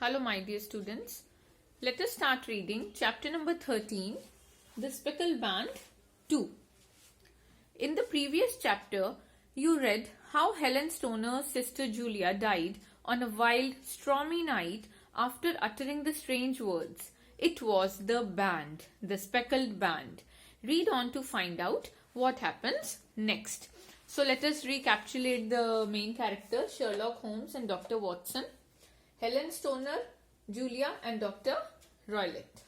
Hello, my dear students. Let us start reading chapter number 13, The Speckled Band 2. In the previous chapter, you read how Helen Stoner's sister Julia died on a wild, stormy night after uttering the strange words. It was the band, the speckled band. Read on to find out what happens next. So let us recapitulate the main characters, Sherlock Holmes and Dr. Watson. Helen Stoner, Julia and Dr. Roylott.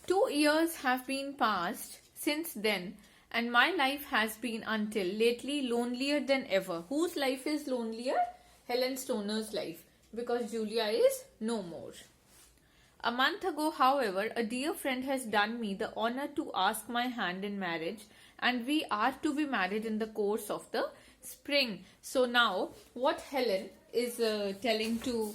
2 years have been passed since then, and my life has been until lately lonelier than ever. Whose life is lonelier? Helen Stoner's life, because Julia is no more. A month ago, however, a dear friend has done me the honor to ask my hand in marriage, and we are to be married in the course of the spring. So now, what Helen is telling to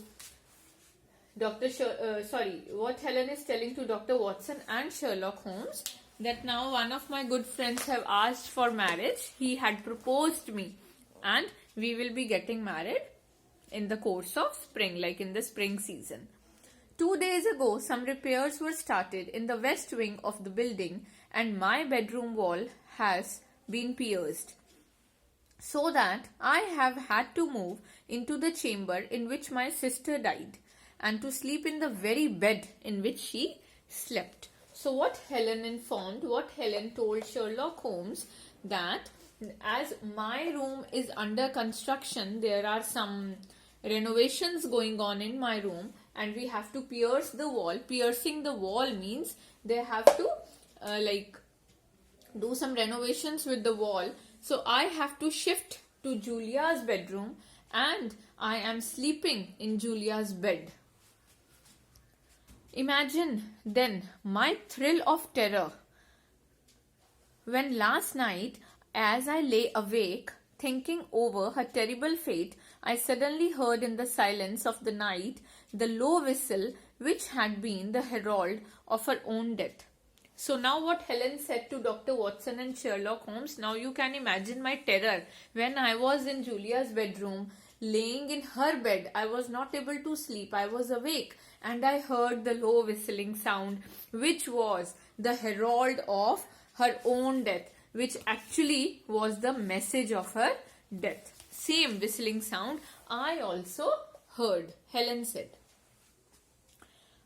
what Helen is telling to Dr. Watson and Sherlock Holmes, that now one of my good friends have asked for marriage. He had proposed me, and we will be getting married in the course of spring, like in the spring season. 2 days ago, some repairs were started in the west wing of the building, and my bedroom wall has been pierced, so that I have had to move into the chamber in which my sister died, and to sleep in the very bed in which she slept. So what Helen told Sherlock Holmes, that as my room is under construction, there are some renovations going on in my room, and we have to pierce the wall. Piercing the wall means they have to do some renovations with the wall. So I have to shift to Julia's bedroom, and I am sleeping in Julia's bed. Imagine then my thrill of terror when last night, as I lay awake thinking over her terrible fate, I suddenly heard in the silence of the night the low whistle which had been the herald of her own death. So now what Helen said to Dr. Watson and Sherlock Holmes, now you can imagine my terror when I was in Julia's bedroom, laying in her bed. I was not able to sleep. I was awake, and I heard the low whistling sound, which was the herald of her own death, which actually was the message of her death. Same whistling sound I also heard, Helen said.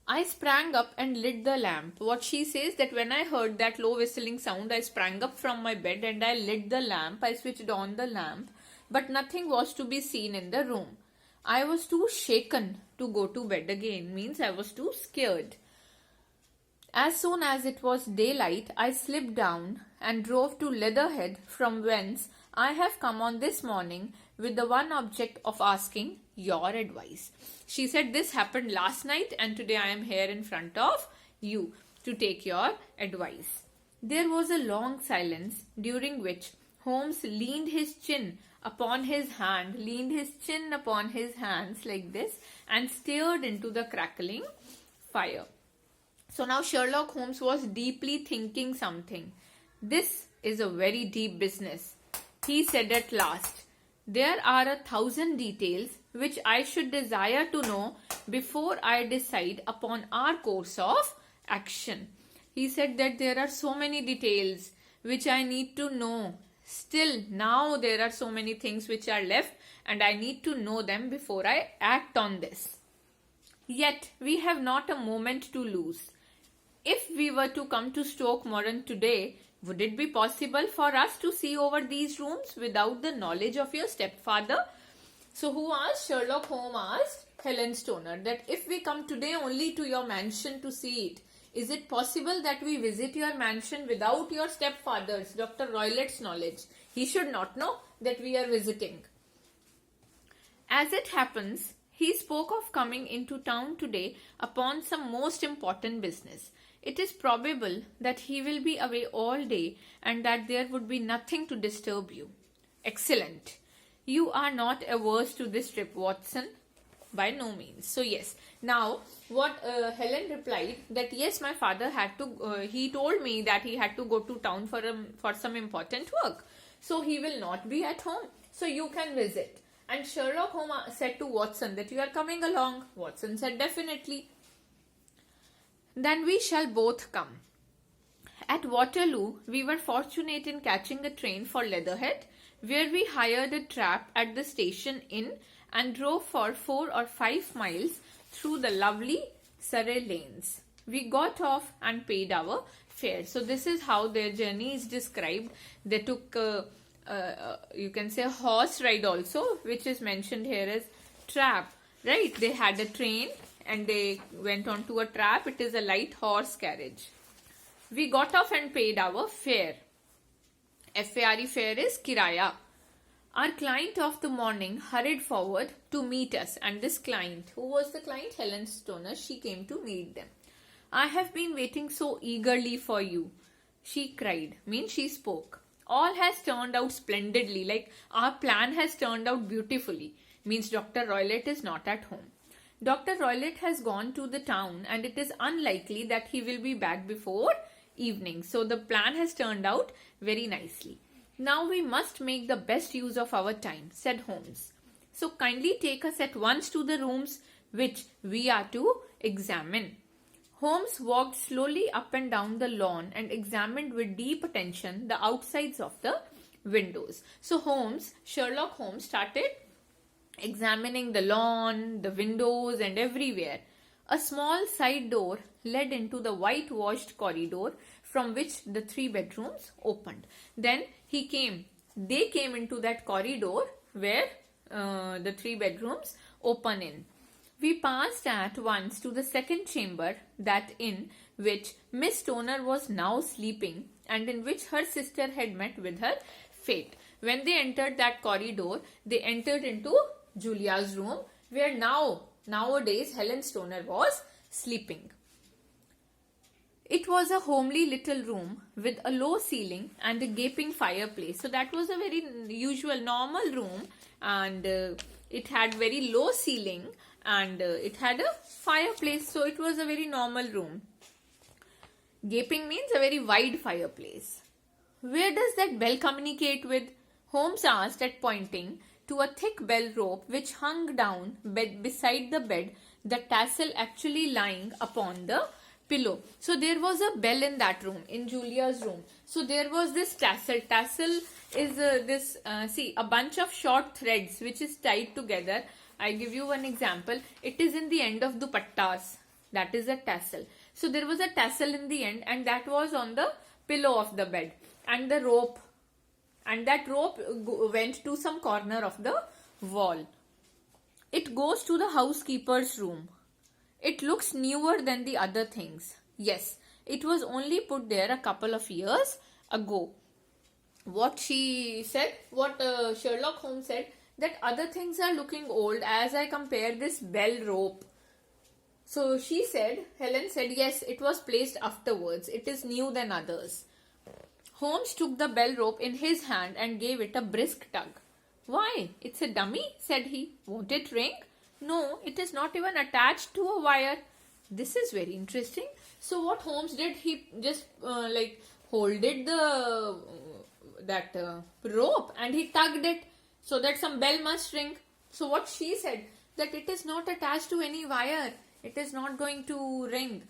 I sprang up and lit the lamp. What she says, that when I heard that low whistling sound, I sprang up from my bed and I lit the lamp. I switched on the lamp, but nothing was to be seen in the room. I was too shaken to go to bed again, means I was too scared. As soon as it was daylight, I slipped down and drove to Leatherhead, from whence I have come on this morning with the one object of asking your advice. She said, this happened last night, and today I am here in front of you to take your advice. There was a long silence, during which Holmes leaned his chin upon his hands like this, and stared into the crackling fire. So now Sherlock Holmes was deeply thinking something. This is a very deep business, he said at last. There are 1,000 details which I should desire to know before I decide upon our course of action. He said that there are so many details which I need to know. Still, now there are so many things which are left, and I need to know them before I act on this. Yet, we have not a moment to lose. If we were to come to Stoke Moran today, would it be possible for us to see over these rooms without the knowledge of your stepfather? So who asked? Sherlock Holmes asked Helen Stoner, that if we come today only to your mansion to see it, is it possible that we visit your mansion without your stepfather's, Dr. Roylott's knowledge? He should not know that we are visiting. As it happens, he spoke of coming into town today upon some most important business. It is probable that he will be away all day, and that there would be nothing to disturb you. Excellent. You are not averse to this trip, Watson? By no means. So yes, now what Helen replied, that yes, my father had to, he told me that he had to go to town for some important work. So he will not be at home. So you can visit. And Sherlock Holmes said to Watson that you are coming along. Watson said definitely. Then we shall both come. At Waterloo, we were fortunate in catching a train for Leatherhead, where we hired a trap at the station inn and drove for 4 or 5 miles through the lovely Surrey lanes. We got off and paid our fare. So this is how their journey is described. They took, you can say, a horse ride also, which is mentioned here as trap, right? They had a train and they went on to a trap. It is a light horse carriage. We got off and paid our fare. F-A-R-E, fare is kiraya. Our client of the morning hurried forward to meet us, and this client, who was the client? Helen Stoner, she came to meet them. I have been waiting so eagerly for you, she cried, means she spoke. All has turned out splendidly, like our plan has turned out beautifully, means Dr. Roylott is not at home. Dr. Roylott has gone to the town and it is unlikely that he will be back before evening. So the plan has turned out very nicely. Now we must make the best use of our time, said Holmes. So kindly take us at once to the rooms which we are to examine. Holmes walked slowly up and down the lawn and examined with deep attention the outsides of the windows. So Sherlock Holmes started examining the lawn, the windows and everywhere. A small side door led into the whitewashed corridor from which the 3 bedrooms opened. Then they came into that corridor where the 3 bedrooms open in. We passed at once to the second chamber, that in which Miss Stoner was now sleeping and in which her sister had met with her fate. When they entered that corridor, they entered into Julia's room, where nowadays Helen Stoner was sleeping. It was a homely little room with a low ceiling and a gaping fireplace. So that was a very usual, normal room, and it had very low ceiling and it had a fireplace. So it was a very normal room. Gaping means a very wide fireplace. Where does that bell communicate with? Holmes asked, at pointing to a thick bell rope which hung down beside the bed, the tassel actually lying upon the pillow. So there was a bell in that room, in Julia's room. So there was this tassel. Tassel is a bunch of short threads which is tied together. I give you one example. It is in the end of dupattas. That is a tassel. So there was a tassel in the end, and that was on the pillow of the bed. And the rope, and that rope went to some corner of the wall. It goes to the housekeeper's room. It looks newer than the other things. Yes, it was only put there a couple of years ago. What Sherlock Holmes said, that other things are looking old as I compare this bell rope. So Helen said, yes, it was placed afterwards. It is new than others. Holmes took the bell rope in his hand and gave it a brisk tug. Why, it's a dummy, said he. Won't it ring? No, it is not even attached to a wire. This is very interesting. So what Holmes did, he just holded that rope and he tugged it so that some bell must ring. So what she said, that it is not attached to any wire. It is not going to ring.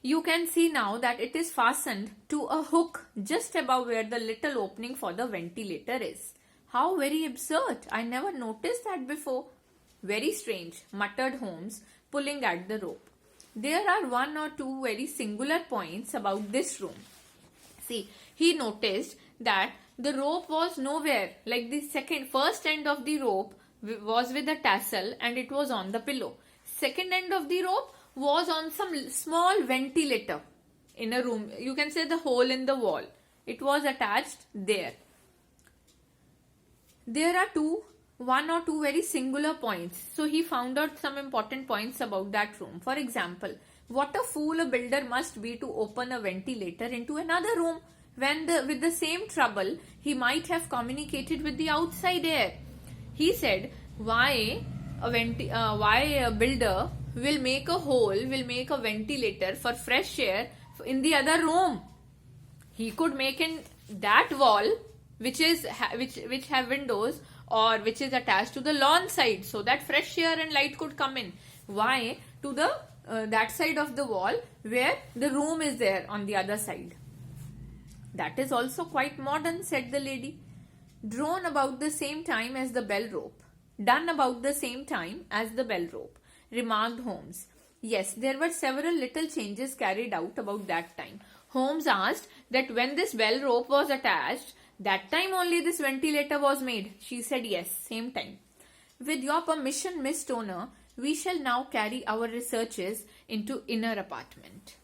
You can see now that it is fastened to a hook just above where the little opening for the ventilator is. How very absurd. I never noticed that before. Very strange, muttered Holmes, pulling at the rope. There are 1 or 2 very singular points about this room. See, he noticed that the rope was nowhere. Like the first end of the rope was with a tassel and it was on the pillow. Second end of the rope was on some small ventilator in a room. You can say the hole in the wall. It was attached there. There are 1 or 2 very singular points. So he found out some important points about that room. For example, what a fool a builder must be to open a ventilator into another room when with the same trouble he might have communicated with the outside air. He said, why a builder will make a ventilator for fresh air in the other room. He could make in that wall which have windows or which is attached to the lawn side so that fresh air and light could come in. Why to the that side of the wall where the room is there on the other side? That is also quite modern, said the lady. Drawn about the same time as the bell rope. Done about the same time as the bell rope, remarked Holmes. Yes, there were several little changes carried out about that time. Holmes asked that when this bell rope was attached, that time only this ventilator was made. She said yes, same time. With your permission, Miss Stoner, we shall now carry our researches into inner apartment.